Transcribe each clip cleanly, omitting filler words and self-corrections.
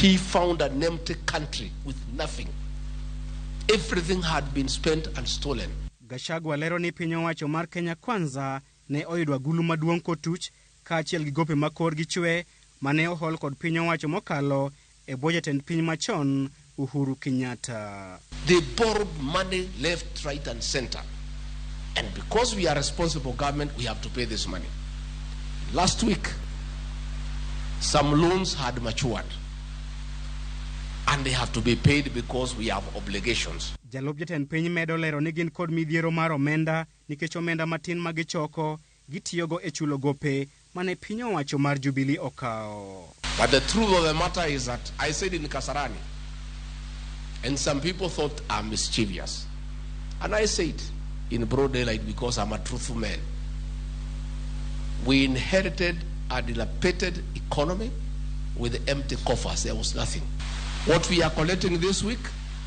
he found an empty country with nothing. Everything had been spent and stolen. Gachagua lero ni piny owacho mar Kenya Kwanza ne oyudo agulu maduong' kotuch kaachiel gi gope makor gi chwe mane ohol kod piny owacho mokalo e bwo jatend piny machon Uhuru Kenyatta. They borrowed money left, right and center. And because we are responsible government, we have to pay this money. Last week, some loans had matured. And they have to be paid because we have obligations. Jalop jatend piny medo lero ni gin kod midhiero mar omenda nikech omenda matin ma gichoko gitiyogo e chulo gope mane piny owacho mar Jubilee okao. But the truth of the matter is that I said in Kasarani, and some people thought I'm mischievous. And I said in broad daylight because I'm a truthful man. We inherited a dilapidated economy with empty coffers. There was nothing. What we are collecting this week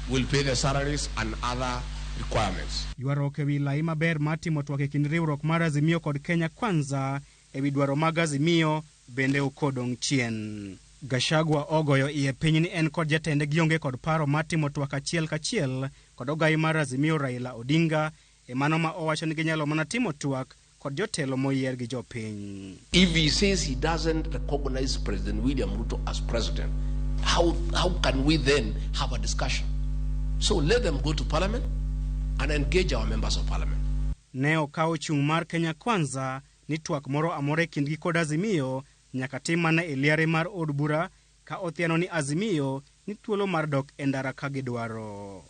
will pay the salaries and other requirements. Yuaruok ewi lai maber matimo twak e kind riwruok mar Azimio kod Kenya Kwanza ewi dwaro mag Azimio bende okodong' chien. Gachagua ogoyo iye piny ni en kod jatende gionge kod paro matimo twak achiel kachiel kod ogai mar Azimio Raila Odinga e mano ma owacho ni ginyalo mana timo twak kod jotelo moyier gi jopiny. If he says he doesn't recognize President William Ruto as president, how can we then have a discussion? So let them go to parliament and engage our members of parliament. Ne okawo chung' mar Kenya Kwanza ni twak moro amore kindgi kod Azimio nyaka tim mana e liare mar od bura ka othiano ni Azimio ni thuolo mar dok e ndara ka gidwaro.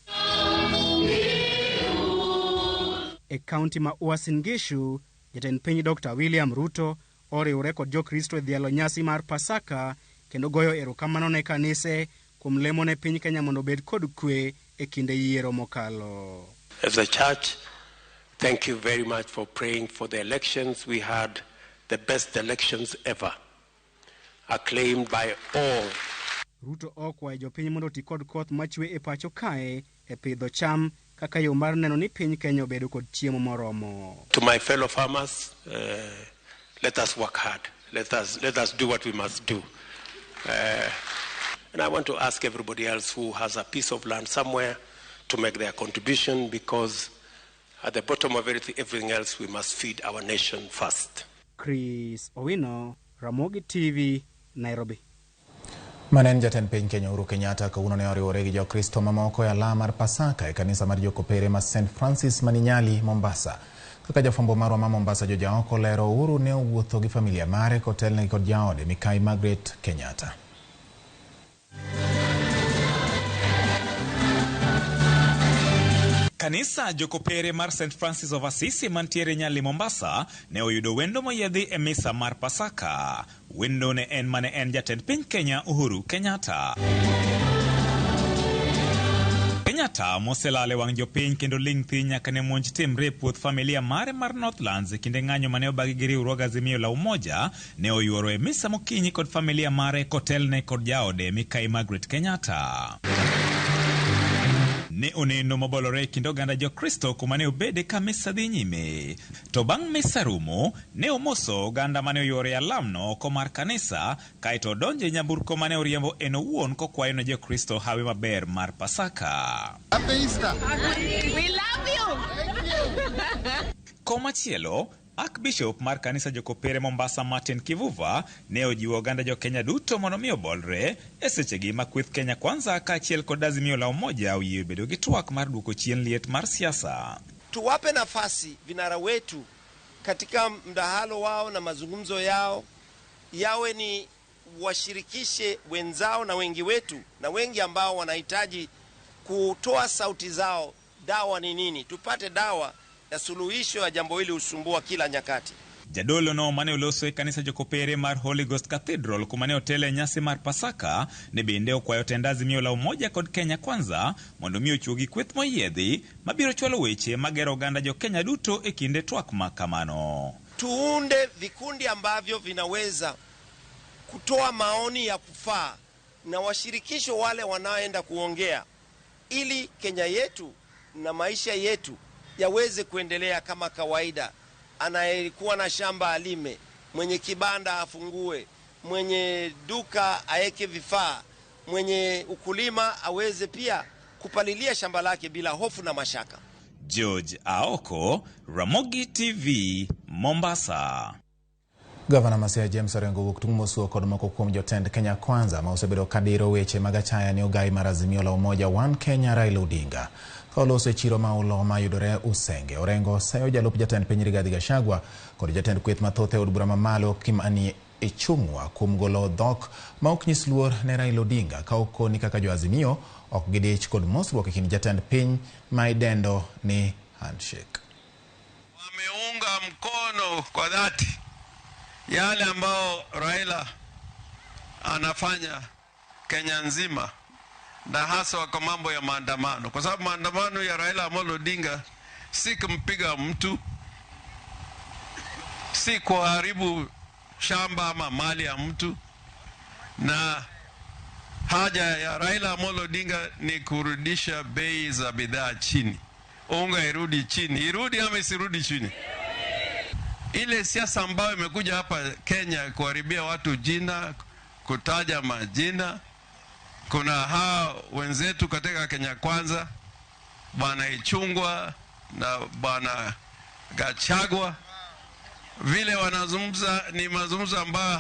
E kaunti ma Uasin Gishu, jatend piny Dr. William Ruto oriwore kod jokristo e dhialo nyasi mar Pasaka kendo goyo erokamano ne kanise kuom lemo ne piny Kenya mondo bed kod kwe e kinde yiero mokalo. As a church, thank you very much for praying for the elections. We had the best elections ever, acclaimed by all. Ruto okwayo jopiny mondo ti kod koth machwe e pacho kae e pidho cham kaka yo mar neno ni piny Kenya obedo kod chiemo moromo. To my fellow farmers, let us work hard. Let us do what we must do. And I want to ask everybody else who has a piece of land somewhere to make their contribution, because at the bottom of everything else, we must feed our nation first. Chris Owino, Ramogi TV, Nairobi. Manen jatend piny Kenya Uhuru Kenyatta kawuono ne oriwore gi jokristo mamoko e ala mar Pasaka e kanisa mar jokopere ma St. Francis Maninyali, Mombasa. Kaka jafwambo marwa ma Mombasa Jojaoko lero, Uhuru ne owuotho gi familia mare kotelne kod jaode Mikai Margaret Kenyatta. Kanisa jokopere mar St. Francis of Assisi mantiere Nyali, Mombasa ne oyudo wendo moyiedhi e misa mar Pasaka. Wendo ne en mane en jatend piny Kenya Uhuru Kenyatta. Kenyatta moselale wang jopiny kendo ling thi nyaka ne monj timre puoth familia mare mar Northlands kinde ng'anyo mane obagi gi riwruog Azimio la Umoja ne oyuoro e misa mokinyi kod familia mare kotelne kod jaode Mikai Margaret Kenyatta. Ne oneno mabolore kind oganda jokristo kuma ne obede ka misa dhi nyime. To bang' misa rumo, ne omoso oganda mane oyuore alamno oko mar kanisa, kaeto donje nyamburko mane oriembo en owuon kokwayo ne jokristo hawi maber mar Pasaka. Happy Easter! We love you! Komachielo, Archbishop mar kanisa jokopere Mombasa Martin Kivuva ne ojiwo oganda jo Kenya duto mondo mi obolre e sechegi ma kweth Kenya Kwanza kaachiel kod Azimio la Umoja oyie bedo gi twak mar duoko chien liet mar siasa. Tuwape nafasi vinara wetu katika mdahalo wao na mazungumzo yao yawe ni washirikishe wenzao na wengi wetu na wengi ambao wanahitaji kutoa sauti zao. Dawa ni nini? Tupate dawa ya suluhisho ya jambo hili usumbua kila nyakati. Jadolo no mane oloso e kanisa jokopere mar Holy Ghost Cathedral kumane otele nyasi mar Pasaka ne bende okwayo tend Azimio la Umoja kod Kenya Kwanza mondo mi ochuogi kweth moyiedhi mabiro chwalo weche magero oganda jo Kenya duto e kinde twak makamano. Tuunde vikundi ambavyo vinaweza kutoa maoni ya kufaa na washirikisho wale wanaoenda kuongea ili Kenya yetu na maisha yetu yaweze kuendelea kama kawaida. Anayekuwa na shamba alime, mwenye kibanda afungue, mwenye duka aeke vifaa, mwenye ukulima aweze pia kupalilia shamba lake bila hofu na mashaka. George Aoko, Ramogi TV, Mombasa. Gavana Masia James Orengo kutumosuo kod moko kuom jotend Kenya Kwanza ma osebedo kadiro weche magachaya ni ogai marazimio la umoja One Kenya Raila Odinga. Kaoloso chiro ma ulo ma yudore Usenge. Orengo sayo jalup jatend piny Rigathi Gachagua kod jatend kweth mathoth e od bura mamalo Kimani Ichung'wa kuom golo dhok ma ok nyis luor ne Raila Odinga ka okoni kaka jo-Azimio ok gidich kod mosruok e kind jatend piny ma idendo ni handshake. Wameunga mkono kwa dhati yale ambao Raila anafanya Kenya nzima, na hasa kwa mambo ya maandamano, kwa sababu maandamano ya Raila Amolo Odinga si kumpiga mtu, si kuharibu shamba ama mali ya mtu, na haja ya Raila Amolo Odinga ni kurudisha bei za bidhaa chini. Unga irudi chini, irudi ama isirudi chini. Ile siasa ambayo imekuja hapa Kenya kuharibia watu jina, kutaja majina. Kuna hao wenzetu katika Kenya Kwanza, Bwana Ichung'wa na Bwana Gachagua, vile wanazungumza ni mazungumzo ambayo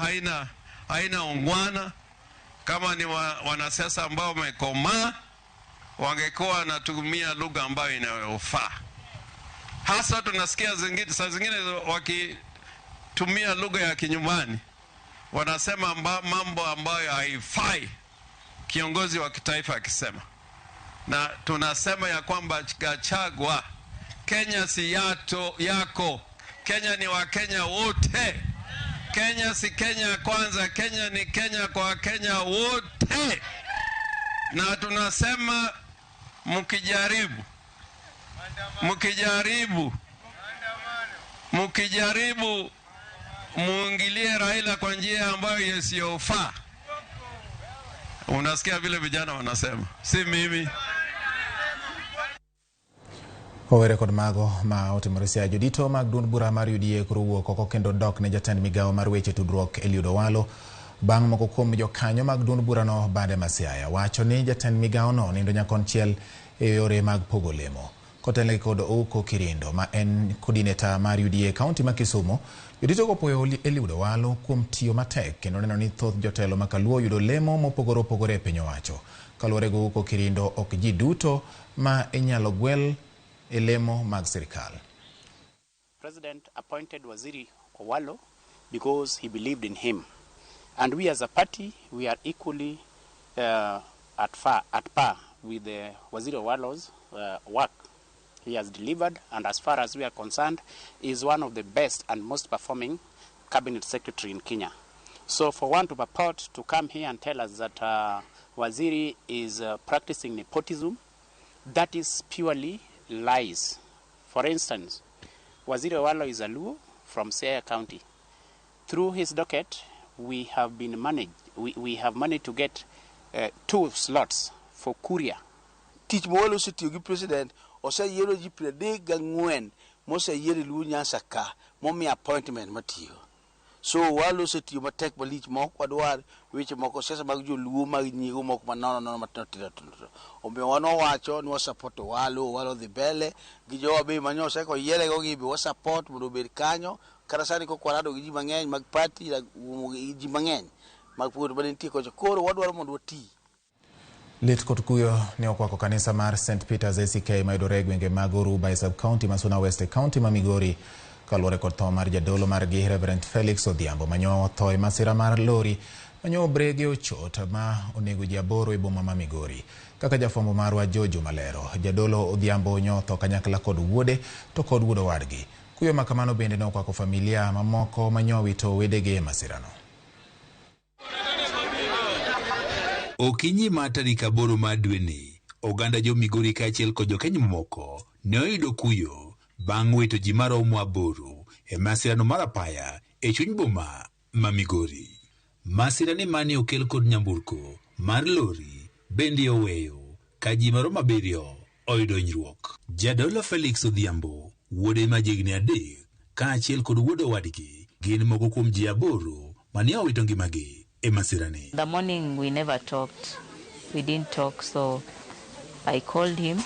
haina ungwana. Kama ni wanasiasa ambao wamekomaa, wangekuwa wanatumia lugha ambayo inayofaa. Hasa tunasikia saa zingine wakitumia lugha ya kinyumbani, wanasema mambo ambayo haifai kiongozi wa kitaifa akisema. Na tunasema ya kwamba Gachagua, Kenya si yako. Kenya ni wa Kenya wote. Kenya si Kenya Kwanza, Kenya ni Kenya kwa Kenya wote. Na tunasema mkijaribu muingilie Raila kwa njia ambayo isiyofaa. Unasikia vile vijana wanasema, si mimi. Owere kod mago ma otimore jodito mag duond bura mar UDA kuruwo koko kendo dok ne jatend migawo mar weche tudruok Eliud Owalo bang' moko kuom jokanyo mag duond bura no bade Masiaya wacho ni jatend migawo no nindo nyakonchiel e yore mag pogo lemo. Kotele kod Ouko Kirindo ma en coordinator mar UDA kaunti ma Kisumu, jodito kopuoyo Eliud Owalo kuom tiyo matek kendo neno ni thoth jotelo makaluo yudo lemo mopogore opogore e piny owacho. Kaluwore go Ouko Kirindo ok ji duto ma inyalo gwel elemo mag sirikal. President appointed Waziri Owalo because he believed in him, and we as a party we are equally at par with Waziri Owalo's work. He has delivered, and as far as we are concerned, is one of the best and most performing cabinet secretary in Kenya. So for one to purport to come here and tell us that Waziri is practicing nepotism, that is purely lies. For instance, Waziri Owalo is a Luo from Siaya County. Through his docket, we have managed to get 2 slots for Kuria. Teach Mowalo City President ose yero ji 34 mose yeri Luo Nyansaka momi appointment matiyo. So Owalo City matek balich mok wadwar weche moko sesa mag jo Luo mag nyigo mok manono matotiro. Omiyo wano wacho ni support Owalo dhi mbele gi jowa be manyo se ko yele go gi be support mondo bed kanyo kata sani ko kwarado gi ji mang'eny mag party ji mang'eny mag puoto bende nitie kocho koro wadwaro mondo wati. Lit kod kuyo ne okwako kanisa mar St. Peter's ACK maidore gwenge mag Oruba e sub-county Masuna West County ma Migori kaluwore kod tho mar jadolo margi Reverend Felix Odhiambo manyo tho e masira mar lori manyo brege ochot ma onego ji 8 e boma ma Migori. Kaka jafwambo marwa Jojo Malero, jadolo Odhiambo nyotho kanyakla kod wuode to kod wuodo wadgi. Kuyo makamano bende ne okwako familia mamoko manyo wito wedege e masirano. Okinyi ma tarik 8 mar dweni, oganda jo Migori kaachiel kod jokenya mamoko ne oyudo kuyo bang' wito ji maromo 8 e masirano mar apaya e chuny boma ma Migori. Masirani mane okel kod nyamburko mar lori bende oweyo ka ji maromo 7 oyudo hinyruok. Jadolo Felix Odhiambo, wuode ma jigni 3 kaachiel kod wuodo wadgi gin moko kuom ji 8 mane owito ngimagi. The morning we never talked. We didn't talk, so I called him.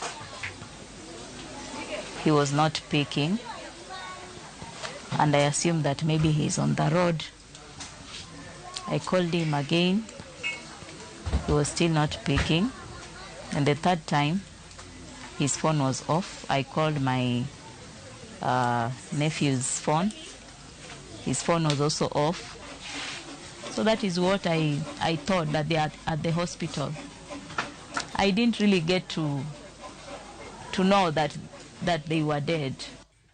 He was not picking, and I assumed that maybe he's on the road. I called him again. He was still not picking. And the third time, his phone was off. I called my nephew's phone. His phone was also off. So that is what I thought, that they are at the hospital. I didn't really get to know that they were dead.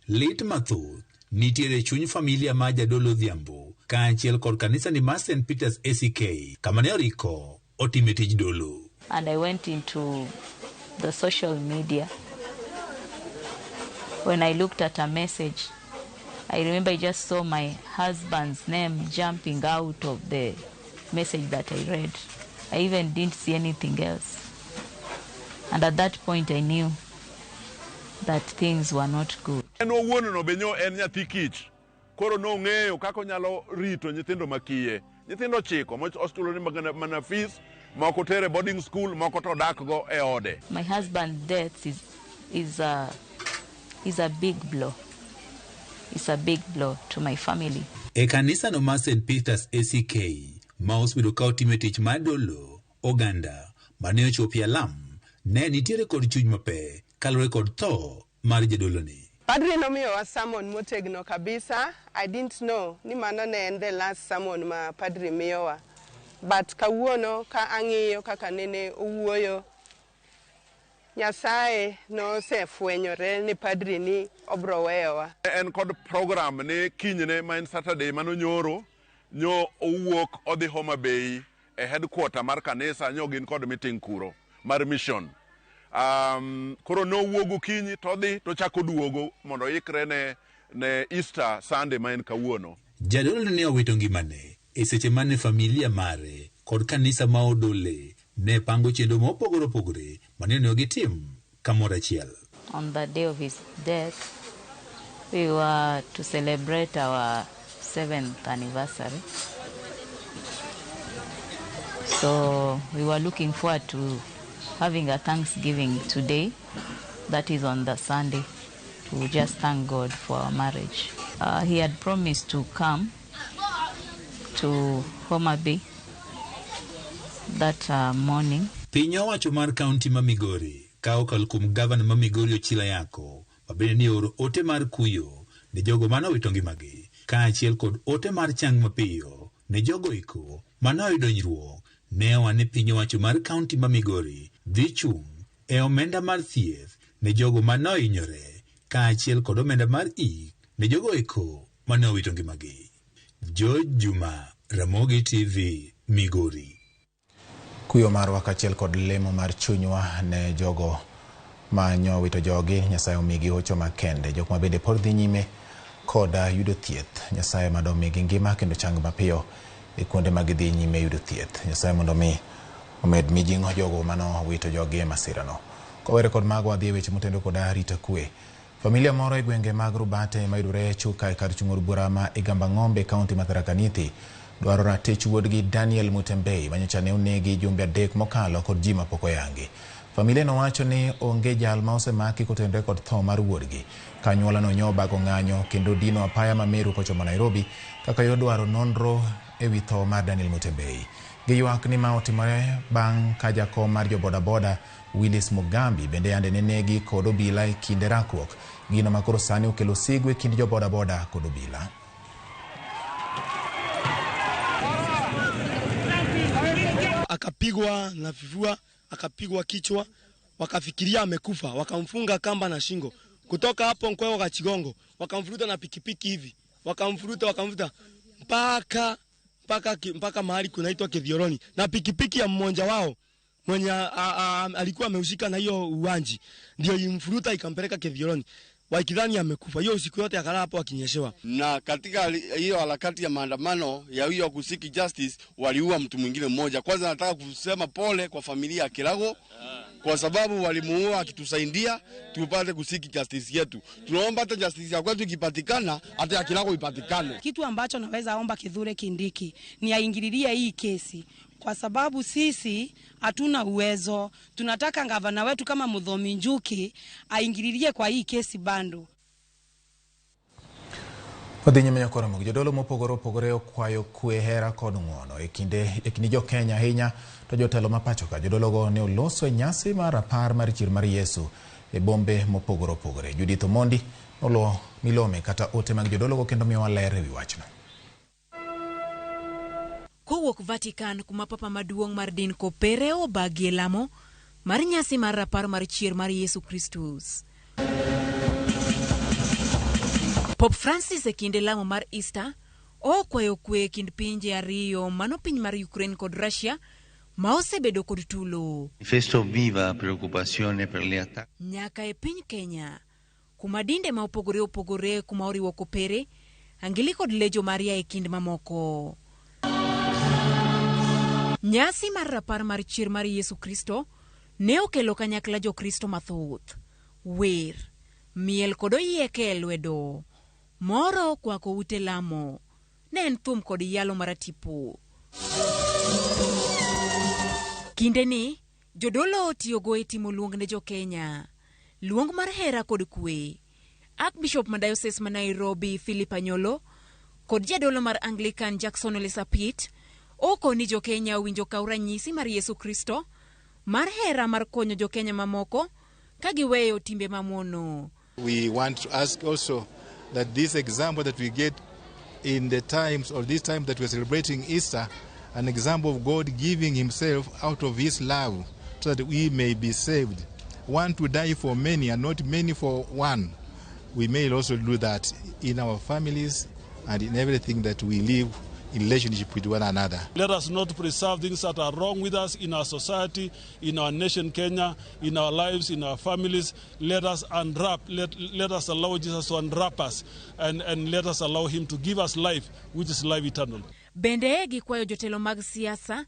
Lit mathoth nitiere chuny familia ma jadolo Odhiambo kaachiel kod kanisa ni mar St. Peter's ACK kama ne oriko otime tij dolo. And I went into the social media. When I looked at a message, I remember I just saw my husband's name jumping out of the message that I read. I even didn't see anything else. And at that point I knew that things were not good. No wuono no benyo en nyathi kich. Koro no ng'eyo kako nyalo rito nyithindo makiye. Nyithindo chiko mo hospital ni mana fees, moko tere boarding school, moko to dak go e ode. My husband's death is a big blow. It's a big blow to my family. E kanisa no mar St. Peter's ACK ma osebedo ka otime tich mar dolo oganda mane ochopie Lam ne nitiere kod chuny mape kalore kod tho mar jadolo ni. Padri nomiyowa sermon motegno kabisa. I didn't know ni mano ne en the last sermon ma padri miyowa. But kawuono ka ang'iyo kaka nene owuoyo, Nyasaye no se fwenyore ni padri ni obro weyowa. En kod program ne kinyne ma en Saturday mano nyoro nyo owuok odhi Homa Bay e headquarter mar kanisa nyo gin kod meeting kuro mar mission. Koro no wuogo kinyi to dhi to chako duogo mondo ikre ne Easter Sunday ma en kawuono. Jadolo ne owito ngimane e seche mane familia mare kod kanisa ma odole ne pango chenro mopogore opogore mane ne gitim kamoro achiel. On the day of his death, we were to celebrate our 7th anniversary. So we were looking forward to having a Thanksgiving today, that is on the Sunday, to just thank God for our marriage. He had promised to come to Homa Bay that morning. Piny owacho mar kaunti ma Migori ka okalo kuom gavana ma Migori Ochila Yako mabende ni oro ote mar kuyo ne jogo mano wito ngimagi kaachiel kod ote mar chang mapiyo ne jogo iko mano oyudo hinyruok. Ne wane piny owacho mar kaunti ma Migori dhi chung' e omenda mar thieth ne jogo mano hinyore kaachiel kod omenda mar ik ne jogo iko mano wito ngimagi. George Juma, Ramogi TV, Migori. Kuyo marwa kaachiel kod lemo mar chunywa ne jogo ma nyo wito jogi. Nyasaye omigi hocho makende. Jok ma bende pod dhi nyime koda yudo thieth. Nyasaye mondo omigi ngima kendo chang mapiyo e kuonde ma gidhi nyime yudo thieth. Nyasaye mondo mi omed mijing'o jogo mano wito jogi e masirano. Kowere kod mago wadhi e weche motendo koda arita kwe. Familia moro e gwenge mag Rubate mayudore Chuka e kar chung' od bura ma Igamba Ng'ombe kaunti ma Tharaka Nithi dwaro ratich wuodgi Daniel Mutembei manyocha ne onegi jumbe 3 mokalo kod ji mapok oyangi. Familia no wacho ni onge jal ma osemaki kotenore kod tho mar wuodgi. Kanyuola no nyobago ng'anyo kendo dino apaya ma Meru kochomo Nairobi kaka yo dwaro nonro e wi tho mar Daniel Mutembei. Giywak ni ma otimore bang' ka jakom mar jo bodaboda Willis Mugambi bende yande nenegi kod obila e kinde rakruok. Gino makoro sani okelo sigu e kind jo bodaboda kod obila. Akapigwa na vifua, akapigwa kichwa, wakafikiria amekufa, wakamfunga kamba na shingo. Kutoka hapo Nkweo Kachigongo, wakamfuruta na pikipiki hivi. Wakamfuruta mpaka mahali kunaitwa Kithioroni. Na pikipiki ya mmoja wao mwenye alikuwa ameushika na hiyo uwanji ndio imfuruta ikampeleka Kithioroni. Wakidhani amekufa. Hiyo usiku yote akalala hapo akinyeshewa. Na katika hiyo harakati ya maandamano ya hiyo kusiki justice waliua mtu mwingine mmoja. Kwanza nataka kusema pole kwa familia ya Kirago kwa sababu walimuua akitusaidia tupate kusiki justice yetu. Tunaomba hata justice ya kwetu ikipatikana hata ya Kirago ipatikane. Kitu ambacho naweza omba Kithure Kindiki ni aingililie hii kesi kwa sababu sisi hatuna uwezo. Tunataka gavana wetu kama Muthomi Njuki aingililie kwa hii kesi bando. Odhi nyime nyakoro Ramogi, jodolo mopogore opogore okwayo kwe, hera kod ng'uono e kinde jo Kenya ahinya to jotelo ma pacho ka. Jodologo ne oloso nyasi mar rapar mar chier mar Yesu e bombe mopogore opogore. Judith Omondi olo milome kata ote mag jodologo kendo miyo waler ewi wachno. Kowuok Vatican kuma papa maduong' mar din kopere obagie lamo mar nyasi mar rapar mar chier mar Yesu Kristus. Pope Francis e kinde lamo mar Easter okwayo kwe kind pinje ariyo, mano piny mar Ukraine kod Russia ma osebedo kod tulo. Manifesto viva preoccupazione per le attacchi. Nyaka e piny Kenya kuma dinde ma opogore opogore kuma oriwo kopere, angili kod lejo Maria e kind mamoko. Nyasi mar rapar mar chier mar Yesu Kristo ne okelo kanyakla jo Kristo mathoth, wer, miel kod oyieke e lwedo. Moro kwako ute lamo, ne en thum kod yalo maratipo. Kinde ni, jodolo otiyogo e timo luong ne jo Kenya. Luong mar hera kod kwe. Archbishop ma Diocese ma Nairobi, Philip Anyolo, kod jadolo mar Anglican Jackson Ole Sapit, oko ni jo Kenya winjo kaw ranyisi mar Yesu Kristo, mar hera mar konyo jo Kenya mamoko, kagiweyo timbe mamono. We want to ask also that this example that we get in the times, or this time that we're celebrating Easter, an example of God giving himself out of his love so that we may be saved. One to die for many and not many for one. We may also do that in our families and in everything that we live in relationship with one another. Let us not preserve things that are wrong with us in our society, in our nation Kenya, in our lives, in our families. Let us unwrap, let us allow Jesus to unwrap us and let us allow him to give us life, which is life eternal. Bende gikwayo jotelo mag siasa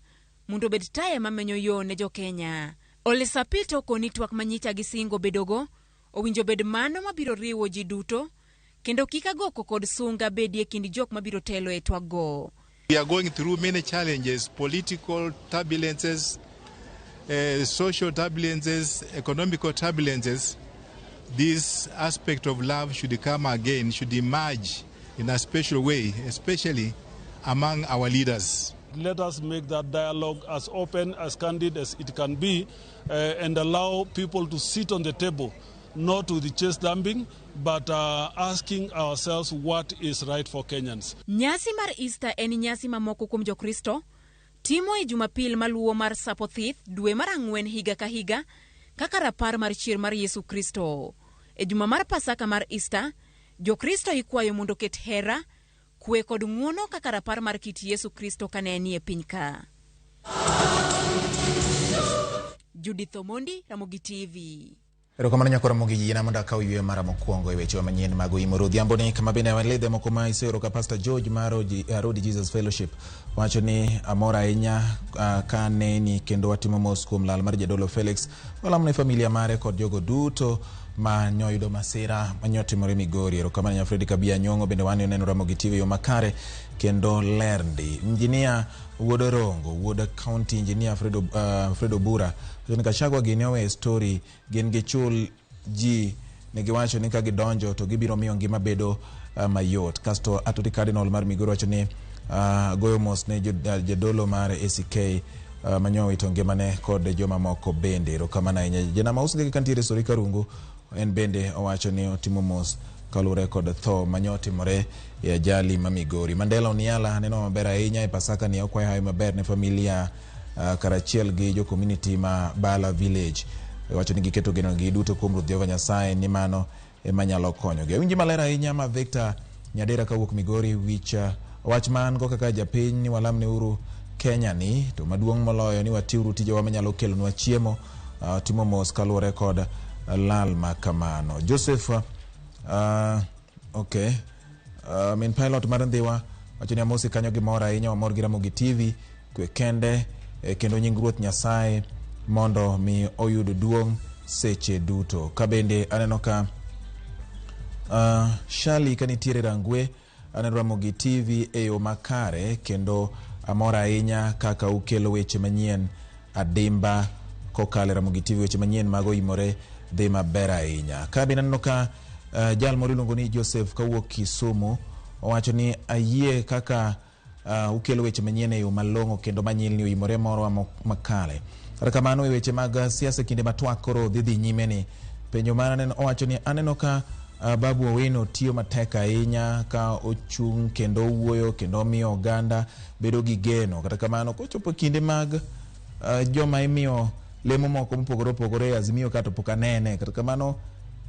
mondo bed taya mamenyo yo ne jo Kenya. Ole Sapito koni twak manyita gi singo bedogo, owinjo bed mano mabiro riwo ji duto, kendo kikago kod sunga bedie kind jok mabiro telo e twak go. We are going through many challenges, political turbulences, social turbulences, economical turbulences. This aspect of love should come again, should emerge in a special way, especially among our leaders. Let us make that dialogue as open, as candid as it can be, and allow people to sit on the table, not with the chest thumping, but asking ourselves what is right for Kenyans. Nyasi mar Easter en nyasi mamoko kuom jo Kristo timo e Jumapil maluwo mar Sapothith dwe mar 4 higa ka higa kaka rapar mar chier mar Yesu Kristo. E juma mar Pasaka mar Easter, jo Kristo ikwayo mondo ket hera, kwe kod ng'uono kaka rapar mar kit Yesu Kristo kane ni e piny ka. Judith Omondi, Ramogi TV. Erokamano nyakoro Ramogi, yina mondo akaw ywe mara mokwongo e weche manyien mag Oimore odhiambo ni kama bende waledhe moko ma isero ka Pastor George mar Road Jesus Fellowship wacho ni amora ahinya ka neni kendo watimo mos kuom lal mar jadolo Felix. Walamne familia mare kod jogo duto ma nyoyudo masira manyotimore Migori. Erokamano nya Fredi Kabia Nyong'o bende wan neno Ramogi TV yo makare kendo lerndi. Engineer Wuodo Rongo, Wuodo County Engineer Fredo Bura Joni Gachagua ginewe story gen gichul ji negiwacho ni ka gidonjo to gibiro miyo ngima bedo mayot. Kasto Atoti Cardinal mar Migori wacho ni goyo mos ne jadolo mar ACK manyo ito ngimane kod joma moko bende. Erokamano ahinya. Jena Mausinge kantiere Sori Karungu en bende owacho ni otimo mos kalure kod tho manyotimore e ajali ma Migori. Mandela Oniala neno maber ahinya e Pasaka ni okwayo hayo maber ne familia karachiel gi jo community ma Bala Village. Wacho ni giketo geno gi duto kuom Ruoth Jehova Nyasaye ni mano emanyalo konyogi. Winji maler ahinya ma Victor Nyadera kawuok Migori wach man go kaka japiny ni walamne uru Kenya ni to maduong' moloyo ni watiuru tijewa manyalo kelonwa chiemo timo mos kalure kod lal makamano. Joseph min pilot mar Ndhiwa wacho ni amosi kanyo gimora ahinya wamor gi Ramogi TV kwe kende kendo nying Ruoth Nyasaye mondo mi oyud duong' seche duto. Kabende aneno ka Shali kanitiere Rangwe aneno Ramogi TV e yo makare kendo amora ahinya kaka ukelo weche manyien adimba kokale Ramogi TV weche manyien mag Oimore dhi maber ahinya. Ka binaneno ka jal moro iluongo ni Joseph kawuok Kisumu owacho ni ayie kaka ukelo weche manyien e yo malong'o kendo manyilni Oimore moro makale. Kata kamano e weche mag siasa kinde matwak koro dhi nyime ni penjo mana owacho ni aneno ka Babu Owino tiyo matek ahinya ka ochung' kendo wuoyo kendo miyo oganda bedo gi geno. Kata kamano kochopo kinde mag joma imiyo lemo moko mopogore opogore Azimio kata pok anene. Kata kamano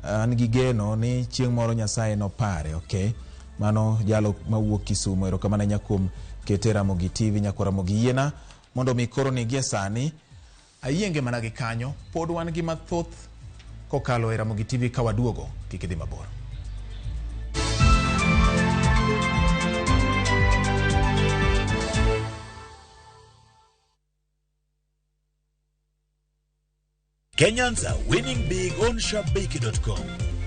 an gi geno ni chieng' moro Nyasaye no pare. Okay, mano jalo mawuok Kisumu. Erokamano nyakuom kete Ramogi TV nyakwa Ramogi yiena mondo mi koro ni gie sani ayienge mana gi kanyo pod wan gi mathoth kokalo e Ramogi TV ka waduogo kik idhi mabor. Kenyans are winning big on sharpbakey.com.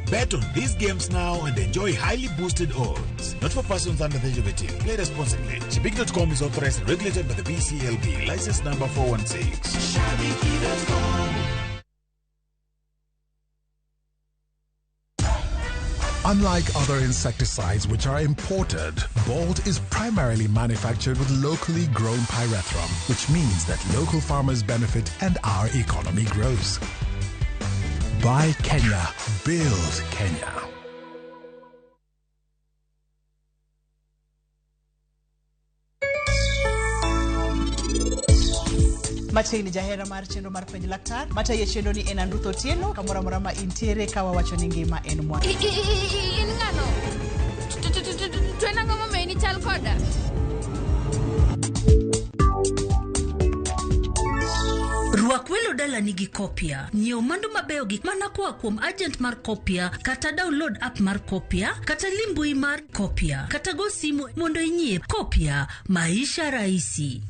Bet on these games now and enjoy highly boosted odds. Not for persons under the age of 18. Play responsibly. Shabiki.com is authorized and regulated by the BCLB. License number 416. Shabiki.com. Unlike other insecticides which are imported, Bolt is primarily manufactured with locally grown pyrethrum, which means that local farmers benefit and our economy grows. Buy Kenya, build Kenya. Machiegni jahera mar chenro mar penj laktar mataye chenro ni en Andutho Tieno kamora mora ma intiere kawa wacho ni ngima en mwa in ngano twenanga mama ni chal koda Ruak welo dala nigi kopia. Nyiew mwandu mabeyo gik mana koa kuom agent mar kopia kata download app mar kopia kata limbui mar kopia kata go simu mondo inyie kopia maisha rahisi.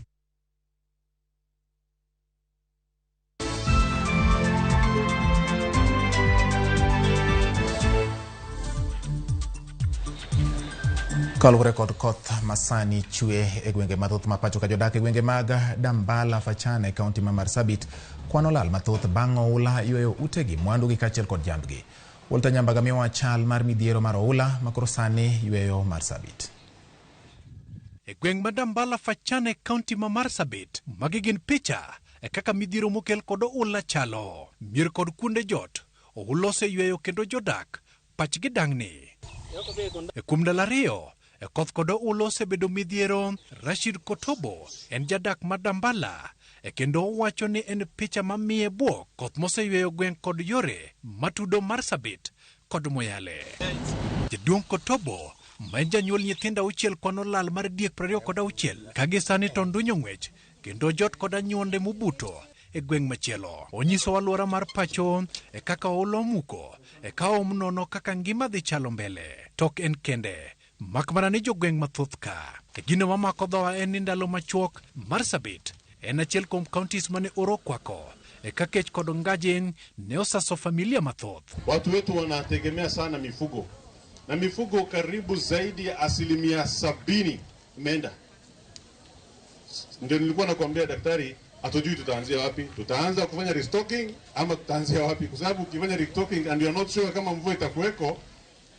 Kaluwore kod koth masani chwe e gwenge mathoth mapacho ka jodak e gwenge mag Dambala Fachane kaunti ma Marsabit kwano lal mathoth bang' oula yweyo utegi mwandugi kaachiel kod jambgi. Walter Nyambaga miyowa chal mar midhiero mar oula makoro sani yweyo Marsabit. E gweng' ma Dambala Fachane kaunti ma Marsabit magi gin picha e kaka midhiero mokel kod oula chalo. Mier kod kuonde jot oulose yweyo kendo jodak pachgi dang'ni. E kuom ndalo ariyo e koth kod oula osebedo midhiero. Rashid Kotobo en jadak ma Dambala kendo owacho ni en picha mamiye buok koth moseyweyo gweng' kod yore matudo Marsabit kod Moyale. Jaduong' Kotobo ma en janyuol nyithindo 6 kwano lal mar diek 26 kagi sani to ndunyo ng'wech kendo jot kod anyuonde mobuto e gweng' machielo. Onyiso alwora mar pacho kaka oula muko kawo mnono kaka ngima dhi chalo mbele. Tok en kende mak mana ni jogweng' mathoth ka. Gino mamako dhowa en ni ndalo machuok Marsabit en achiel kuom counties mane oro kwako kakech kod ngajin ne osaso familia mathoth. Watu wetu wanategemea sana mifugo na mifugo karibu zaidi ya 70% imeenda. Ndio nilikuwa nakwambia daktari, hatujui tutaanzia wapi. Tutaanza kufanya restocking ama tutaanzia wapi? Kwa sababu ukifanya restocking and you are not sure kama mvua itakuweko,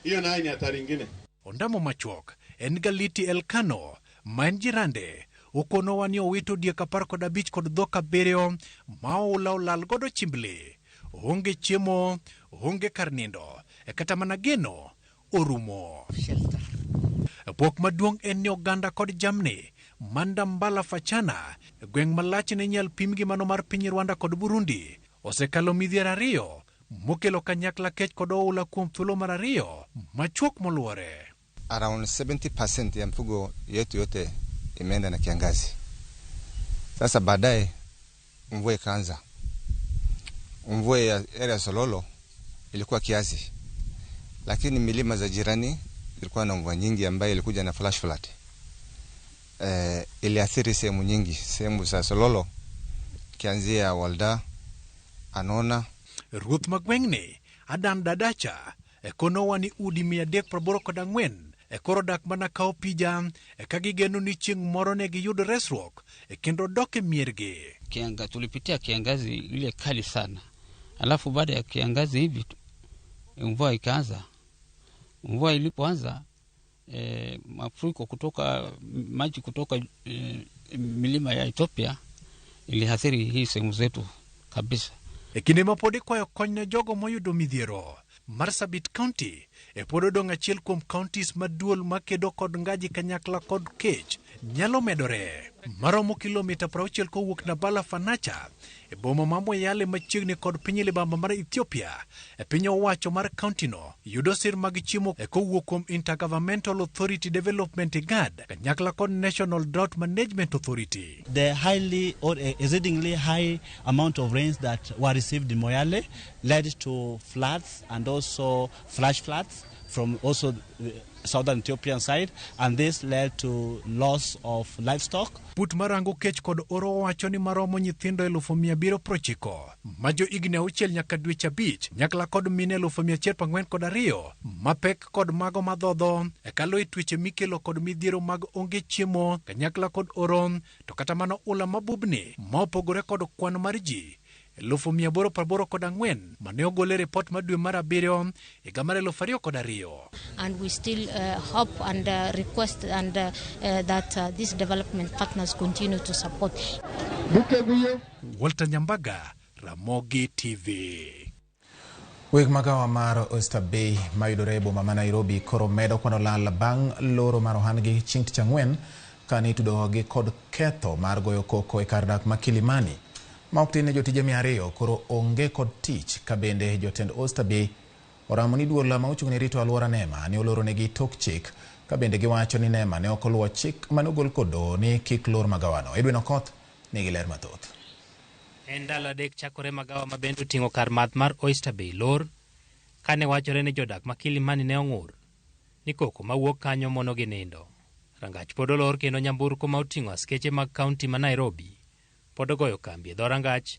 hiyo nayo ni hatari nyingine. Ondamo machuok en Galiti Elkano maen jirande okono wani owito diek 15 kod dhok 7 ma oula olal godo chimbli. Onge chiemo, onge kar nindo kata mana geno orumo. Pok maduong' en ni oganda kod jamni Dambala Fachana gweng' malach ne nyal pimgi mano mar piny Rwanda kod Burundi osekalo midhiero ariyo mokelo kanyakla kech kod oula kuom thuolo mar ariyo machuok moluore. Around 70% ya mfugo yetu yote imeenda na kiangazi. Sasa baadaye mvua ikaanza. Mvua ya area Sololo ilikuwa kiasi, lakini milima za jirani ilikuwa na mvua nyingi ambayo ilikuja na flash flood. Iliathiri sehemu nyingi, sehemu za Sololo kianzia Walda, Anona. Ruth magweng'ni Adan Dadacha kono wani udi 384 koro dak mana kao pija ka gigeno ni chieng' moro ne giyud resruok kendo dok e miergi. Tulipitia kiangazi ile kali sana, alafu baada ya kiangazi hivi mvua ikaanza. Mvua ilipoanza mafuriko kutoka maji kutoka milima ya Ethiopia iliathiri hii sehemu zetu kabisa. Kinde mapodi kwayo kony ne jogo moyudo midhiero. Marsabit County pod odong' achiel kuom counties maduol makedo kod ngaji kanyakla kod kech nyalo medore. Maromo kilomita 60 kowuok Nabala Fanacha boma ma Moyale machiegni kod piny libamba mar Ethiopia. Piny owacho mar county no yudo sir mag chiemo kowuok kuom Intergovernmental Authority Development IGAD kanyakla kod National Drought Management Authority. The highly or exceedingly high amount of rains that were received in Moyale led to floods and also flash floods from also the southern Ethiopian side, and this led to loss of livestock. Put marango kech kod oro wacho ni maromo nyithindo 790 majo igni 6 nyaka dweche 5 nyakla kod mine 142 mapek kod mago madhodho kalo e tuoche mikelo kod midhiero mag onge chiemo kanyakla kod oron to kata mano ula mabubni ma opogore kod kwan mar ji 1884 mane ogole report madwe mar 7 higa mar 2002. And we still hope and request and that these development partners continue to support. Walter Nyambaga, Ramogi TV. Weg magawa mar Oyster Bay mayudore e boma ma Nairobi koro medo kwano lal bang' loro mar ohandgi chieng' tich ang'wen kane itudogi kod ketho mar goyo koko e kar dak ma Kilimani. Ma ok tin ne jotije 200 koro onge kod tich ka bende jotend Oyster Bay oramo ni duol ma ochung' ne rito alwora NEMA ne oloro negi tok chik ka bende giwacho ni NEMA ne ok oluwo chik mane ogol kodo ni kik lor magawano. Edwin Okoth nigi ler mathoth. En ndalo adek chakore magawa ma bende oting'o kar math mar Oyster Bay lor kane wachore ni jodak ma Kilimani ne ong'ur ni koko mawuok kanyo mono gi nindo. Rangach pod olor kendo nyamburko ma oting'o askeche mag kaunti ma Nairobi pod ogoyo kambi e dho rangach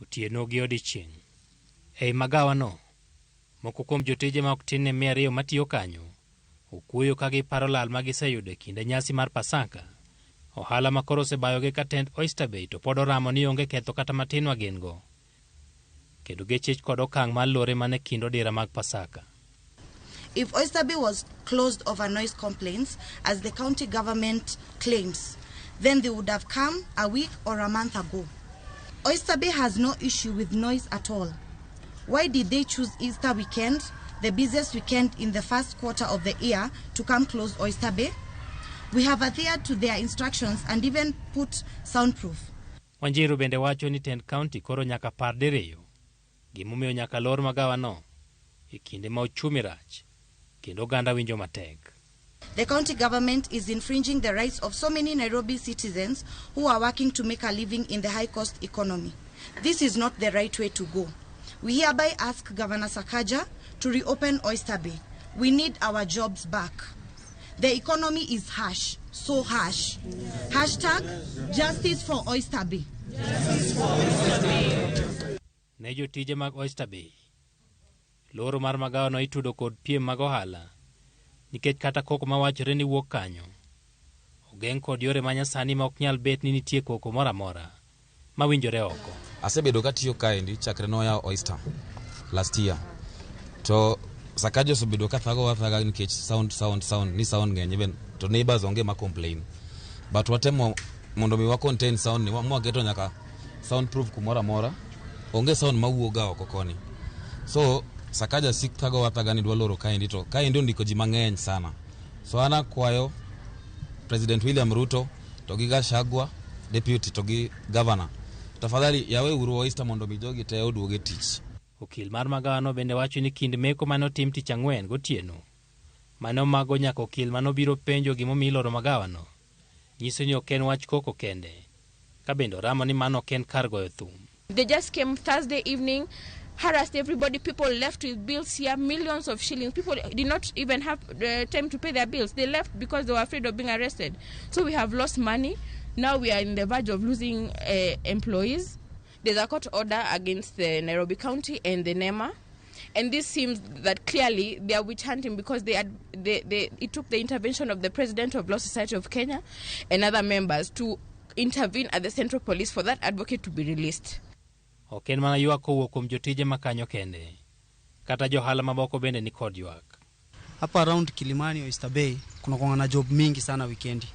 otieno gi odiechieng'. Ei magawa no moko kuom jotije ma ok tin ne 200 matiyo kanyo okuoyo ka giparo lal ma giseyudo e kinde nyasi mar Pasaka. Ohala ma koro osebayogi ka tend Oyster Bay to pod oramo ni onge ketho kata matin ma gin go kendo gechich kod okang' mar lore mane kind odira mag Pasaka. If Oyster Bay was closed over noise complaints, as the county government claims, then they would have come a week or a month ago. Oyster Bay has no issue with noise at all. Why did they choose Easter weekend, the busiest weekend in the first quarter of the year, to come close Oyster Bay? We have adhered to their instructions and even put soundproof. Wanjiru bende wacho ni tend county koro nyaka par diriyo gimomiyo nyaka lor magawa no e kinde ma ochumi rach kendo ganda winjo matek. The county government is infringing the rights of so many Nairobi citizens who are working to make a living in the high-cost economy. This is not the right way to go. We hereby ask Governor Sakaja to reopen Oyster Bay. We need our jobs back. The economy is harsh, so harsh. Hashtag justice for Oyster Bay. Justice for Oyster Bay. Ne jotije mag Oyster Bay, loro mar magawa no itudo kod piem mag ohala nikech kata koko mawachore ni wuok kanyo ogeng' kod yore manyasani ma ok nyal bet ni nitie koko mora mora mawinjore oko. Asebedo katiyo kaendi chakre noyawo Oyster last year to Sakaja osebedo kathaga nikech sound ni sound ng'eny even to neighbors onge ma complain, but watemo mondo mi wa contain sound ni mwaketo nyaka soundproof kumora mora onge sound mawuoga oko koni. So Sakaja sik thaga ni dwaloro kaendi to kaendi ondiko ji mang'eny sana. So ana kwayo President William Ruto to gi Gachagua deputy to gi governor tafadhali yawe uru Oyster mondo mi jogi te oduoge tich. Okil mar magawa no bende wacho ni kind meko mano tim tich ang'wen gotieno mano mago nyaka okil mano biro penjo gimomiyo iloro magawa no nyiso ni ok en wach koko kende ka bende oramo ni mano ok en kar goyo thum. They just came Thursday evening, harassed everybody. People left with bills here, millions of shillings. People did not even have time to pay their bills. They left because they were afraid of being arrested. So we have lost money. Now we are in the verge of losing employees. There's a court order against the Nairobi County and the NEMA. And this seems that clearly they are witch hunting because it took the intervention of the president of Law Society of Kenya and other members to intervene at the Central Police for that advocate to be released. Ok en mana ywak kowuok kuom jotije makanyo kende, kata johala mamoko bende ni kod ywak. Hapa around Kilimani Oyster Bay kuna kuanga na job mingi sana weekendi.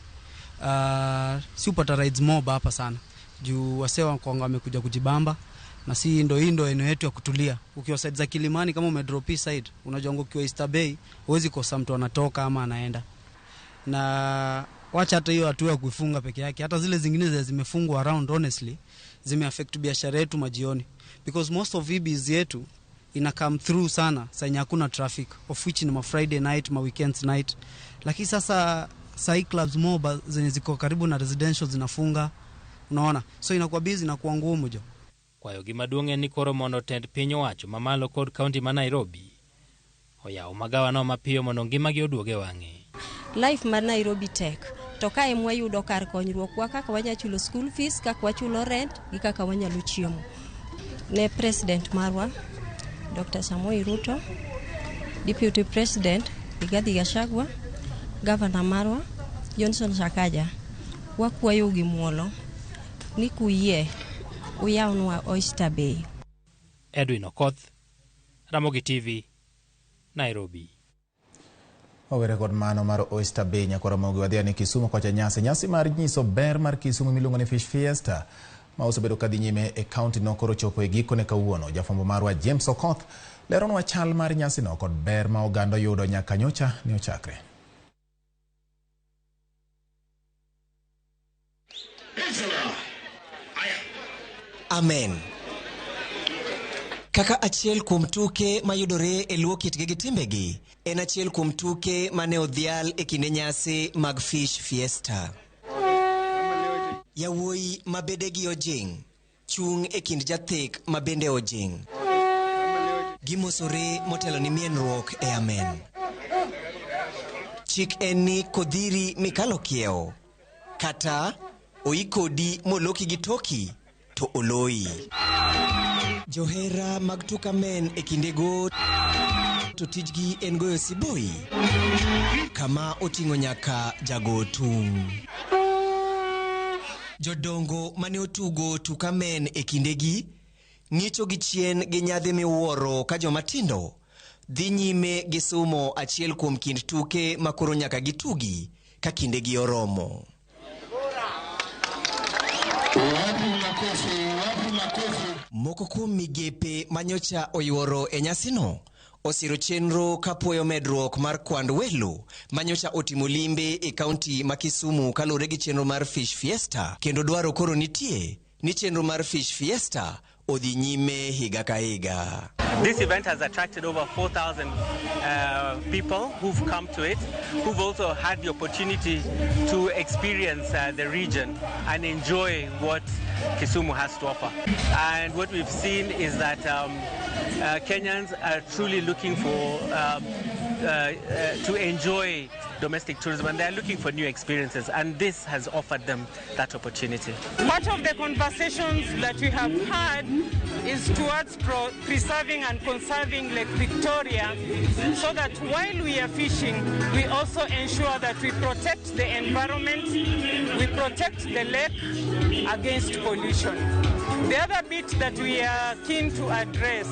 Si upata rides mob hapa sana. Juu wasewa kuanga wamekuja kujibamba na si ndo eneo yetu ya kutulia. Ukiwa side za Kilimani kama umedrop side, unajua ukiwa Oyster Bay huwezi kosa mtu anatoka ama anaenda. Na wacha hata hiyo hatua ya kuifunga peke yake, hata zile zingine zimefungwa around, honestly zimeaffect biashara yetu majioni, because most of VBs yetu ina come through sana sasa hakuna traffic, of which ni ma Friday night, ma weekends night. Lakini sasa sai clubs moba zenye ziko karibu na residential zinafunga, unaona, so inakuwa busy na kuwa ngumu jo. Kwa hiyo gimaduong' ni koro mondo tend piny owacho mamalo kod county ma Nairobi oyaw magawa no mapiyo mondo ngimagi oduoge wang'e. Life ma Nairobi tek, to ka emwa yudo kar konyruok kaka wanya chulo school fees, kaka wachulo rent, gi kaka wanyalo chiemo. Ne president marwa Dr. Samoei Ruto, Deputy President Rigathi Gachagua, Governor marwa Johnson Sakaja, wakwayo gi muolo ni kuyie uyawnwa Oyster Bay. Edwin Okoth, Ramogi TV, Nairobi. Owere kod mano mar Oyster Bay nyako Ramogi wadhia ni Kisumu kocha nyasi mar nyiso ber mar Kisumu miluongo ni Fish Fiesta ma osebedo kadhi nyime e kaunti no koro chopo e giko ne kawuono. Jafwambo marwa James Okoth leronwa chal mar nyasi no kod ber ma oganda yudo nyaka nyocha ne ochakre. Amen. Kaka achiel kuom tuke mayudore e luo kitgi gi timbegi, en achiel kuom tuke mane odhial e kinde nyasi mag Fish Fiesta. Yawuoyi mabedegi ojing, chung e kind jathek mabende ojing. Gimosore motelo ni mienruok e amen. Chik en ni kodhiri mikalo kieo, kata oikodi moloki gi toki to oloi. Johera mag tuk amen e kindego to tijgi en goyo siboi, kama oting'o nyaka jago tung'. Jodongo mane otugo tuk amen e kindegi ng'icho gi chien gi nyadhi miwuoro ka jomatindo dhi nyime gi sumo achiel kuom kind tuke makoro nyaka gitugi ka kindegi oromo. Moko kuom migepe manyocha oyuoro e nyasino osiro chenro kapuoyo medruok mar kwand welo manyocha otimo limbe e kaunti ma Kisumu kalure gi chenro mar Fish Fiesta, kendo dwaro koro nitie ni chenro mar Fish Fiesta odhi nyime higa ka higa. This event has attracted over 4,000 people who've come to it, who've also had the opportunity to experience the region and enjoy what Kisumu has to offer. And what we've seen is that Kenyans are truly looking for to enjoy domestic tourism, and they're looking for new experiences, and this has offered them that opportunity. Part of the conversations that we have had is towards preserving and conserving Lake Victoria, so that while we are fishing, we also ensure that we protect the environment, we protect the lake against pollution. The other bit that we are keen to address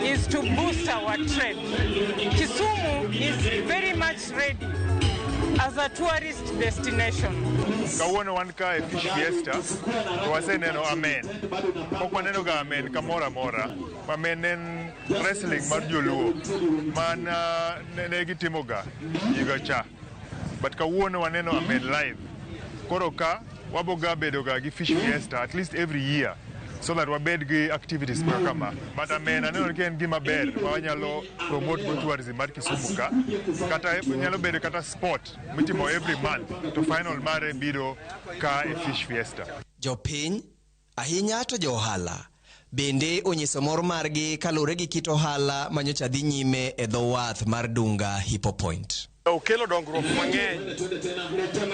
is to boost our trade. Kisumu is very much ready as a tourist destination. Kawuono wan ka e Fish Fiesta to waseneno amen. Ok waneno ga amen kamora mora. Amen en wrestling mar joluo man ne gitimo ga higa cha. But kawuono waneno amen live. Koro ka waboga bedo ga gi Fish Fiesta at least every year, so that wabed gi activities kama. But amen aneno ni en gima ber ma wanyalo promote go tourism mar Kisumu ka, kata nyalo bedo kata sport mitimo every month to final mare biro ka e Fish Fiesta. Jopiny ahinya to johala bende onyiso mor margi kalure gi kit ohala manyocha dhi nyime e dho wath mar Dunga Hippo Point. Okelo dongruok mang'eny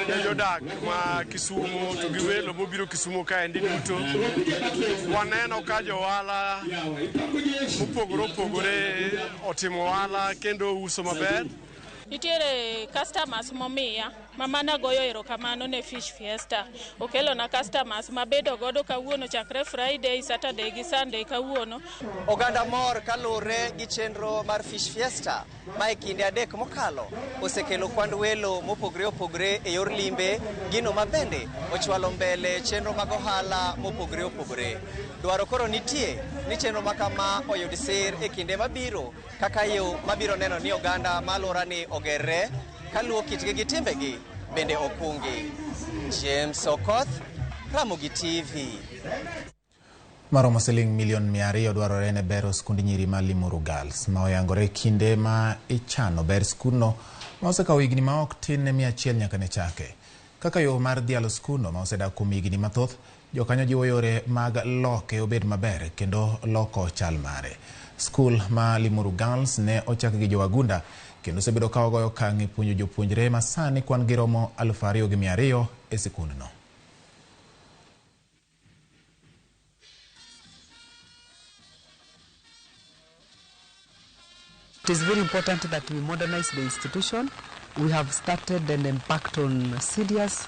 ne jodak ma Kisumu to gi welo mobiro Kisumu kaendi duto. Waneno ka jo ohala mopogore opogore otimo ohala kendo uso maber. Nitiere customers momiya mamana goyo erokamano ne Fish Fiesta. Okelo na customers mabedo godo kawuono chakre Friday, Saturday gi Sunday kawuono. Oganda mor kalure gi chenro mar Fish Fiesta ma e kinde adek mokalo osekelo kwand welo mopogore opogore e yor limbe, gino mabende ochwalo mbele chenro mag ohala mopogore opogore. Dwaro koro nitie ni chenro makama oyud sir e kinde mabiro kaka yo mabiro neno ni oganda malura ni ogerre kaluwo kitgi gi timbegi bende okungi. James Okoth, Ramogi TV. Maromo siling milion 200 dwarore ne bero skund nyiri ma Limuru Girls ma oyangore kinde ma ichano ber skundno ma osekawo higni ma ok tin ne 100 nyaka ne chake. Kaka yo mar dhialo skundno ma osedak kuom higni mathoth, jokanyo jiwo yore mag loke obed maber kendo loko chal mare. Skul ma Limuru Girls ne ochak gi jowagunda kendo osebedo ka ogoyo okang' e puonjo jopuonjre ma sani kwan gi romo 2,200 e sikundno. It is very important that we modernize the institution. We have started and embarked on serious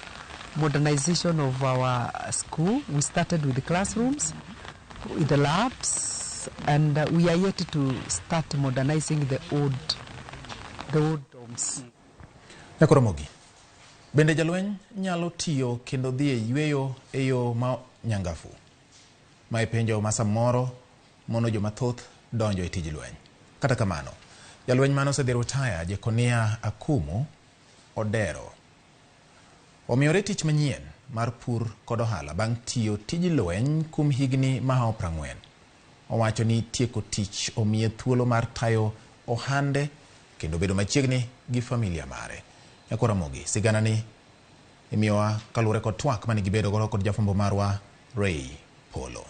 modernization of our school. We started with the classrooms, with the labs, and we are yet to start modernizing the old domes. Ramogi, bende jalweny nyalo tiyo kendo dhi e yweyo e yo ma nyangafu ma ipenjo ma samoro mono joma thoth donjo e tij lweny. Kata kamano, jalweny mano osedhi retire Jekonia Akumu Odero omiyore tich manyien mar pur kod ohala bang' tiyo tij lweny kuom higni ma 40. Owacho ni tieko tich omiye thuolo mar tayo ohande kendo bedo machiegni gi familia mare. Ramogi, sigana ni imiyowa kalure kod twak mani gibedo godo kod jafwambo marwa Ray Polo.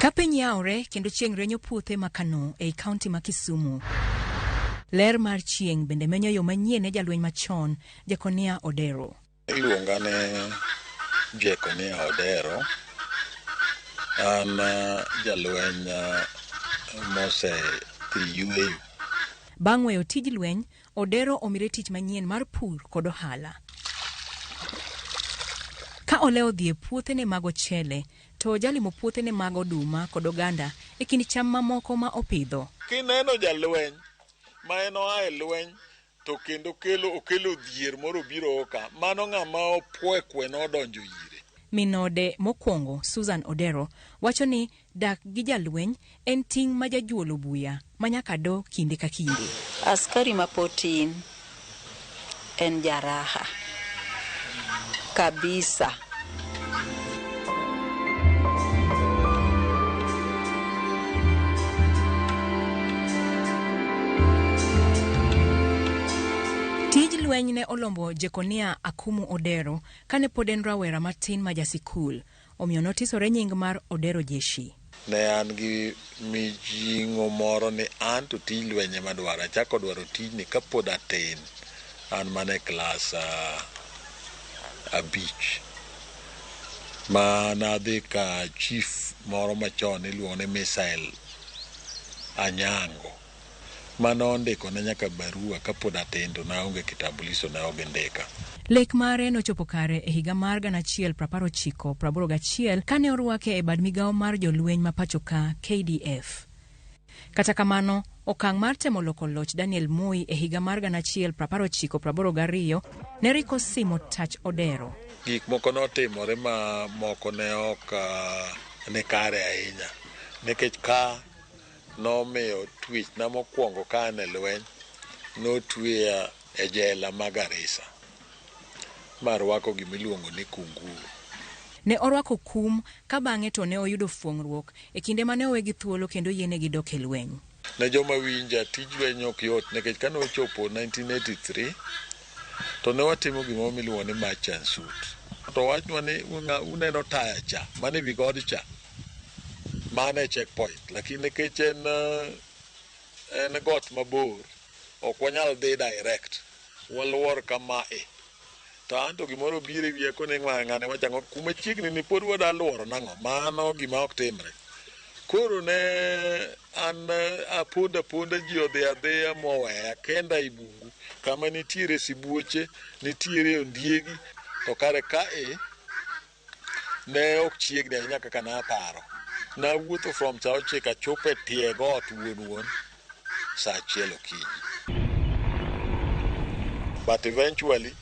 Kapiny yaore kendo chieng' renyo puothe makano ei kaunti ma Kisumu. Ler mar chieng' bende menyo yo manyien ne jalweny machon Jekonia Odero. Iluonga ne Jekonia Odero. An jalweny mose dhi yweyo. Bang' weyo tij lweny, Odero omire tich manyien mar pur kod ohala. Ka oleo dhi e puothene mag ochele, to jalimo puothene mag oduma kod oganda e kind cham mamoko ma opidho. Kineno jalweny ma en oa e lweny to kendo okelo dhier moro biro oka, mano ng'ama opwekwe nodonjo ire. Minode mokwongo Susan Odero wacho ni dak gi jalweny en ting' ma jajuolo buya manyaka do kinde ka kinde. Askari mapotin en jaraha kabisa. Tij lweny ne olombo Jekonia Akumu Odero kane pod en rawera matin ma jasikul, omiyo notisore nying mar Odero Jeshi. Ne an gi mijing'o moro ni an to tij lweny ema dwaro. Achako dwaro tijni kapod atin, an mane klas 5. Ma nadhi ka chief moro machon iluongo ni Misael Anyango. Mano ndiko na nyaka barua kapod atin to naonge kitambulisho na onge ndika. Lek mare nochopo kare e higa mar 1981 kane orwake e bad migawo mar jolweny ma pachoka KDF. Kata kamano, okang' mar temo loko loch Daniel Moi e higa mar 1982 ne riko simo tach Odero. Gik moko notimore ma moko ne ok ne kare ahinya. Nikech ka nomiyo twich na mokwongo ka ne lweny notweya e jela ma Garissa marwako gimiluongo ni kunguru. ne orwako kum ka bang'e to ne oyudo fuong'ruok e kinde mane owegi thuolo kendo yienegi dok e lweny. Ne joma winja tij lweny ok yot nikech kane ochopo 1983 to ne watimo gimoro miluongo ni march and suit. To wachwa ni uneno taya cha mane wi god cha mane checkpoint, lakini nikech en got mabor ok wanyal dhi direct, waluor kamae. To anto gimoro biro e wiye kone ng'ane wachango kuma chiegni ni pod wada luoro nang'o, mano gima ok timre. Koro ne an aponda ji odhi adhiya moweya kenda i bungu kama nitiere sibuoche, nitiere ondiegi, to kare kae ne ok chiegni ahinya kaka naparo. Nawuotho from saa 9 achopo e tie got wuon saa 1 okinyi. But eventually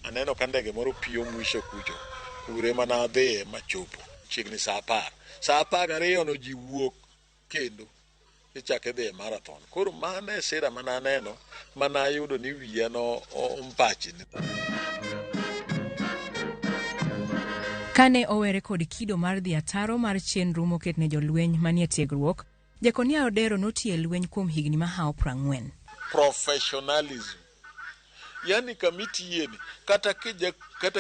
aneno ka ndege moro piyo mwisho kucho kure mana adhiye machopo chiegni saa 10. Saa 12 no ji wuok kendo ichake dhi marathon. Koro mane sira mana aneno mana ayudo ni wiya no mpachi. Kane owere kod kido mar dhi ataro mar chenro moket ne jolweny manie tiegruok, Jakonia Odero notie lweny kuom higni mahaw 40. Professionalism. Yani kamitieni kata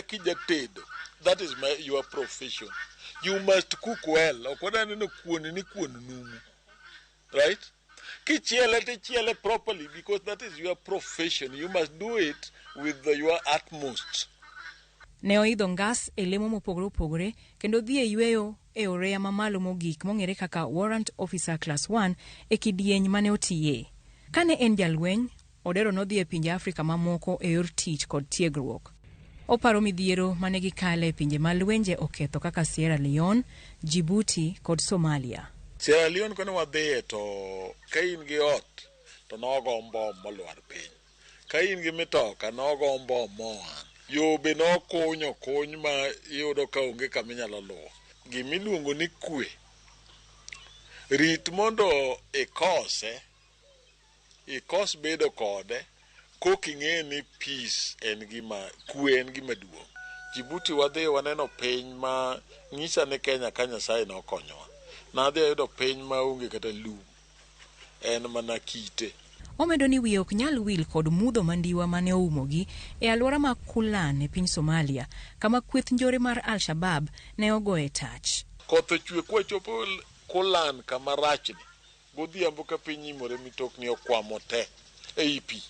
kija tedo, that is your profession. You must cook well. Okodani no kuoni ni kuon numu. Right? Kichiele properly because that is your profession. You must do it with your utmost. Ne oidho ngas e lemo mopogore opogore kendo dhi e yweyo e oreya mamalo mogik mong'ere kaka Warrant Officer Class 1 e kidieny mane otiye. Kane en jalweny, Odero nodhi e pinje Afrika mamoko e yor tich kod tiegruok. Oparo midhiero mane gikale e pinje ma lwenje oketho kaka Sierra Leone, Djibouti kod Somalia. Sierra Leone kone wadhiye to ka in gi ot to nogo mbom molwar piny. Ka in gi mitoka nogo mbom moan. Yo be nokunyo kuny ma iyudo ka onge kama inyalo luwo. Gimiluongo ni kwe. Rit mondo ikos bedo kode koking'e ni peace kwe en gima duong'. Djibouti wadhi waneno piny ma ng'isa ni Kenya ka Nyasaye nokonyowa. Nadhi ayudo piny ma onge kata lum. En mana kite. Omedo ni wiye ok nyal wil kod mudho mandiwa mane oumogi e alwora ma Kulan e piny Somalia, kama kweth njore mar Al-Shabaab ne ogoye tach. Koth ochwe kwachopo Kulan kama rachni. Godhiambo ka piny Oimore mitokni okwamo te ei pi.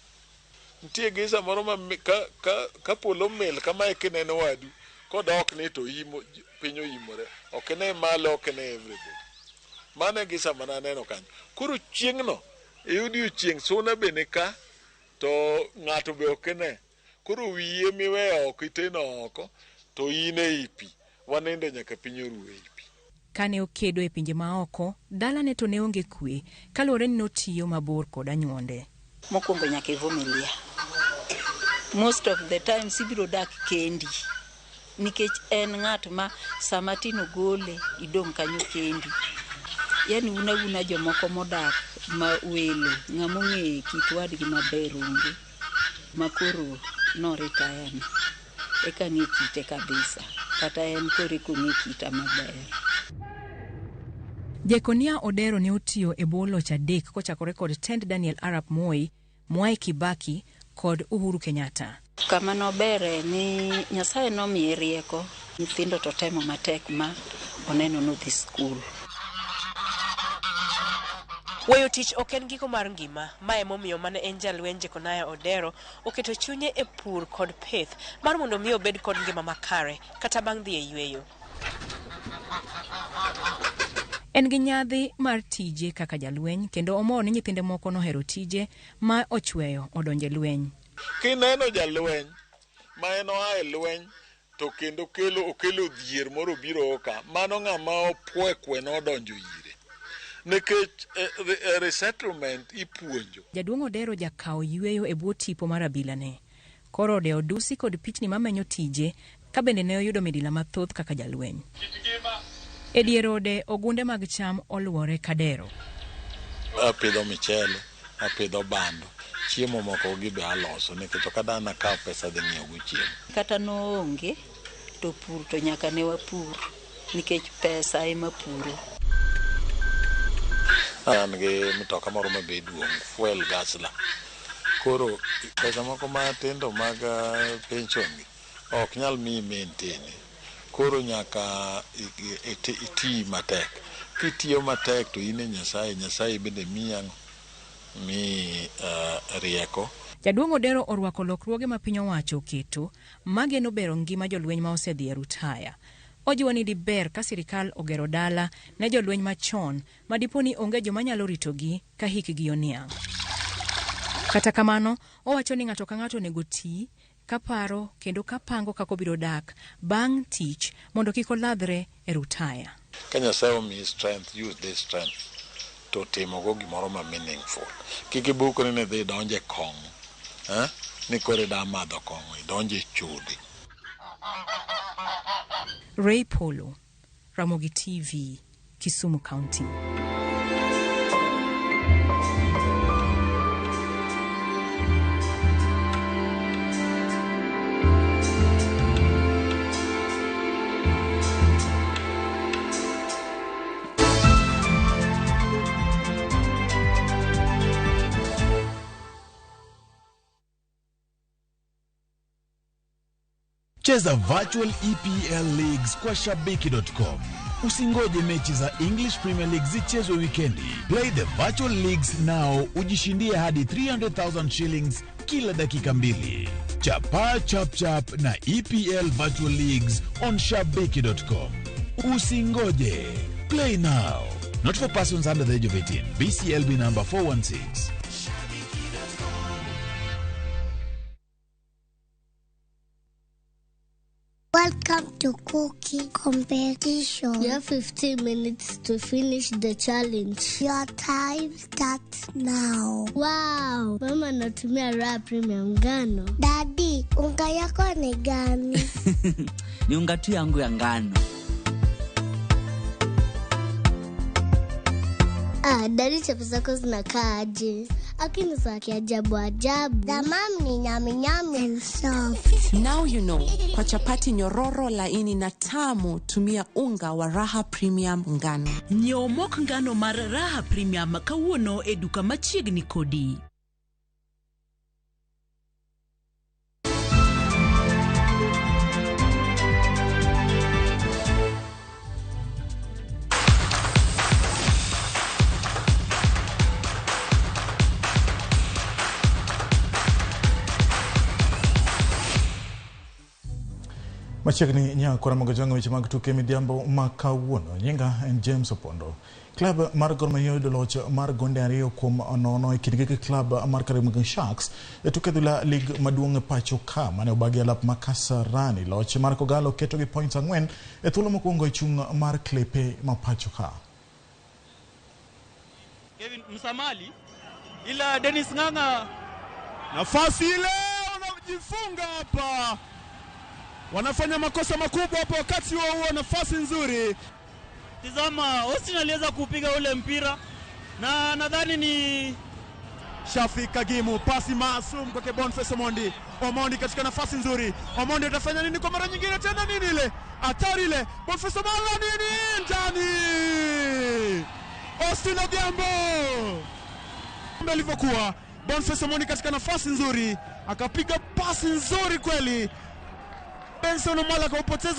Nitie gisa moro ma ka polo mel kama kineno wadu kodok ni to piny Oimore. Ok ne malo, ok ne everybody. Mane gisa mana neno kanyo. Koro chieng'no iyudi chieng' suna bene ka to ng'ato be ok ne. Koro wiye miweyo ok iteno oko to in ei pi. Wanende nyaka piny oruwe ei pi. Kane okedo e pinje maoko, dalane to ne onge kwe, kaluwore ni notiyo mabor kod anyuonde. Mokwongo nyaka ivumilia. Most of the times ibiro dak kendi. Nikech en ng'at ma sama tin ogole idong' kanyo kendi. Yani una jomoko modak ma welo ng'amo ng'e kit wadgi maber onge makoro no retire ni eka ng'e kite kabisa kata en kore kong'e kita maber. Jakonia Odero ne otiyo e bwo loch adek kochakore kod tend Daniel Arap Moi, Mwai Kibaki kod Uhuru Kenyatta. Kama nobere ni Nyasaye nomiye rieko, nyithindo to temo matek ma oneno nodhi skul. Weyo tich ok en giko mar ngima, ma emomiyo mane en jalweny Jakonia Odero oketo chunye e pur kod pith mar mondo mi obed kod ngima makare kata bang' dhi e yweyo. En gi nyadhi mar tije kaka jalweny kendo omor ni nyithinde moko nohero tije ma ochweyo odonje lweny. Kineno jalweny ma en oa e lweny to kendo okelo dhier moro biro ka mano ng'ama opwekwe nodonjo ire. Nikech resettlement ipuonjo. Jaduong' Odero jakawo yweyo e bwo tipo mar abilane. Koro ode odusi kod pichni mamenyo tije ka bende ne oyudo midila mathoth kaka jalweny. E dier ode ogunde mag cham oluore kadero. Apidho michele, apidho bando. Chiemo moko gibe aloso nikech ok adana kawo pesa dhi ng'iewo go chiemo. Kata noonge to pur to nyaka ne wapur nikech pesa ema puro. An gi mtoka moro mabeduong' fuel gasla. Koro pesa moko matindo mag pension ok nyal mi maintain. Koro nyaka iti matek. Kitiyo matek to ine Nyasaye bende mi rieko. Jaduong' Odero orwako lokruoge ma piny owacho oketo mageno bero ngima jolweny ma osedhi e rutaya. Ojiwo ni diber ka sirikal ogero dala ne jolweny machon ma diponi onge joma nyalo ritogi ka hikgi oniang'. Kata kamano, owacho ni ng'ato ka ng'ato onego ti kaparo kendo kapango kako biro dak bang' tich mondo kik oladhre e rutaya. Ka Nyasaye omi strength, use this strength to timo go gimoro ma meaningful. Kik ibukri ni dhi donje kong'o. Ni kore da madho kong'o, donje chudi. Ray Polo, Ramogi TV, Kisumu County. Cheza virtual EPL leagues kwa shabiki.com. Usingoje mechi za English Premier League zichezwe wikendi. Play the virtual leagues now, ujishindie hadi 300,000 shillings kila dakika mbili. Chapa chap na EPL virtual leagues on shabiki.com. Usingoje. Play now. Not for persons under the age of 18. BCLB number 416. Welcome to cooking competition. You have 15 minutes to finish the challenge. Your time starts now. Wow, mama natumia Raha Premium ngano. Daddy, unga yako ni gani? Ni unga tu yangu ya ngano. Daddy, chapa zako zinakaa aje? Akini za kiajabu ajabu. The mom ni nyami and soft. Now you know. Kwa chapati nyororo laini na tamu, tumia unga wa Raha Premium ngano. Nyiew mok ngano mar Raha Premium kawuono e duka machiegni kodi. Machiegni nyako Ramogi jongo weche mag tuke midhiambo makawuono. Nyinga en James Opondo. Klab mar Gor Mahia yudo loch mar gonde 2-0 e kindgi gi klab mar Ramogi Sharks e tuke dhula lig maduong' pacho ka mane obagi alap ma Kasarani. Loch mar Kogalo keto gi points 4 e thuolo mokwongo e chung' mar Klepe ma pacho ka. Kevin Msamali ila Dennis Ng'ang'a nafasi ile wanajifunga hapa. Wanafanya makosa makubwa hapo wakati huo nafasi nzuri. Tazama, Austin aliweza kupiga ule mpira na nadhani ni Shafi Kagimu, pasi maasum kwa Boniface Omondi. Omondi katika nafasi nzuri. Omondi atafanya nini kwa mara nyingine tena, nini ile? Hatari ile. Boniface Omondi nini? Ndani. Austin Odhiambo. Kumbe alivyokuwa. Boniface Omondi katika nafasi nzuri, akapiga pasi nzuri kweli. Benson Omala kaupoteza